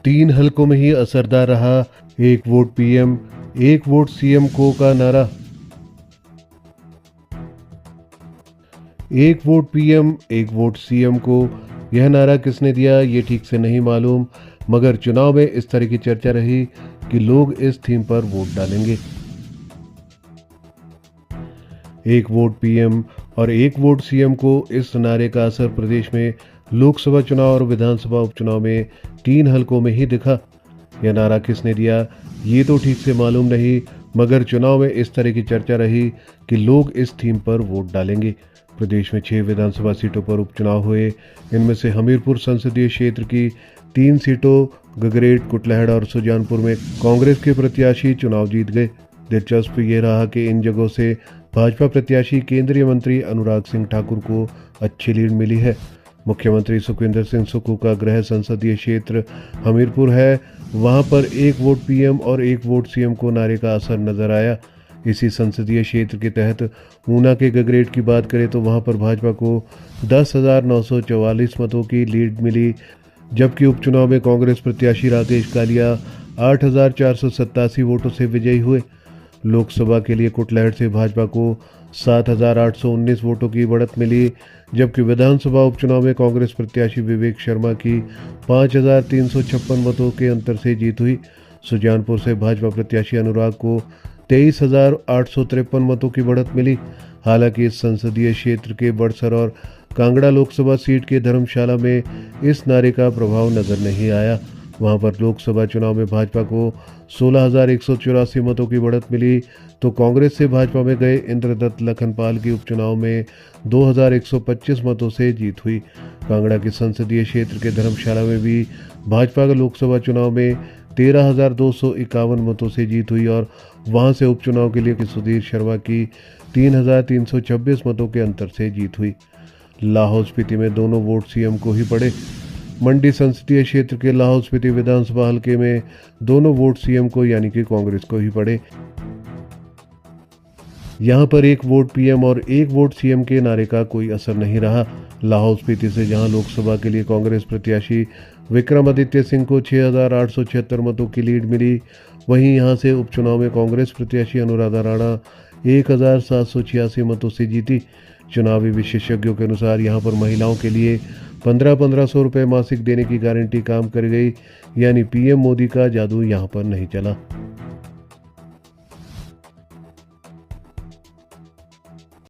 तीन हलकों में ही असरदार रहा एक वोट पीएम एक वोट सीएम को का नारा। एक वोट पीएम एक वोट सीएम को, यह नारा किसने दिया ये ठीक से नहीं मालूम, मगर चुनाव में इस तरह की चर्चा रही कि लोग इस थीम पर वोट डालेंगे। एक वोट पीएम और एक वोट सीएम को, इस नारे का असर प्रदेश में लोकसभा चुनाव और विधानसभा उपचुनाव में तीन हलकों में ही दिखा। यह नारा किसने दिया ये तो ठीक से मालूम नहीं, मगर चुनाव में इस तरह की चर्चा रही कि लोग इस थीम पर वोट डालेंगे। प्रदेश में 6 विधानसभा सीटों पर उपचुनाव हुए। इनमें से हमीरपुर संसदीय क्षेत्र की 3 सीटों गगरेट, कुटलहड़ और सुजानपुर में कांग्रेस के प्रत्याशी चुनाव जीत गए। दिलचस्प ये रहा कि इन जगहों से भाजपा प्रत्याशी केंद्रीय मंत्री अनुराग सिंह ठाकुर को अच्छी लीड मिली है। मुख्यमंत्री सुखविंदर सिंह सुक्खू का गृह संसदीय क्षेत्र हमीरपुर है। वहां पर एक वोट पीएम और एक वोट सीएम को नारे का असर नजर आया। इसी संसदीय क्षेत्र के तहत ऊना के गगरेट की बात करें तो वहां पर भाजपा को 10,944 मतों की लीड मिली, जबकि उपचुनाव में कांग्रेस प्रत्याशी राकेश कालिया 8,487 वोटों से विजयी हुए। लोकसभा के लिए कुटलहड़ से भाजपा को 7,819 वोटों की बढ़त मिली, जबकि विधानसभा उपचुनाव में कांग्रेस प्रत्याशी विवेक शर्मा की 5,356 मतों के अंतर से जीत हुई। सुजानपुर से भाजपा प्रत्याशी अनुराग को 23,853 मतों की बढ़त मिली। हालांकि इस संसदीय क्षेत्र के बड़सर और कांगड़ा लोकसभा सीट के धर्मशाला में इस नारे का प्रभाव नजर नहीं आया। वहां पर लोकसभा चुनाव में भाजपा को 16,184 मतों की बढ़त मिली, तो कांग्रेस से भाजपा में गए इंद्रदत्त लखनपाल की उपचुनाव में 2,125 मतों से जीत हुई। कांगड़ा के संसदीय क्षेत्र के धर्मशाला में भी भाजपा का लोकसभा चुनाव में 13,251 मतों से जीत हुई और वहां से उपचुनाव के लिए सुधीर शर्मा की 3,326 मतों के अंतर से जीत हुई। लाहौल स्पीति में दोनों वोट सीएम को ही पड़े। मंडी संसदीय क्षेत्र के लाहौल स्पीति विधानसभा हलके में दोनों वोट सीएम को यानी कि कांग्रेस को ही पड़े। यहां पर एक वोट पीएम और एक वोट सीएम के नारे का कोई असर नहीं रहा। लाहौल स्पीति से जहां लोकसभा के लिए कांग्रेस प्रत्याशी विक्रमादित्य सिंह को 6,876 मतों की लीड मिली, वहीं यहां से उपचुनाव में कांग्रेस प्रत्याशी अनुराधा राणा 1,786 मतों से जीती। चुनावी विशेषज्ञों के अनुसार यहां पर महिलाओं के लिए 1500 रुपये मासिक देने की गारंटी काम कर गई, यानी पीएम मोदी का जादू यहां पर नहीं चला।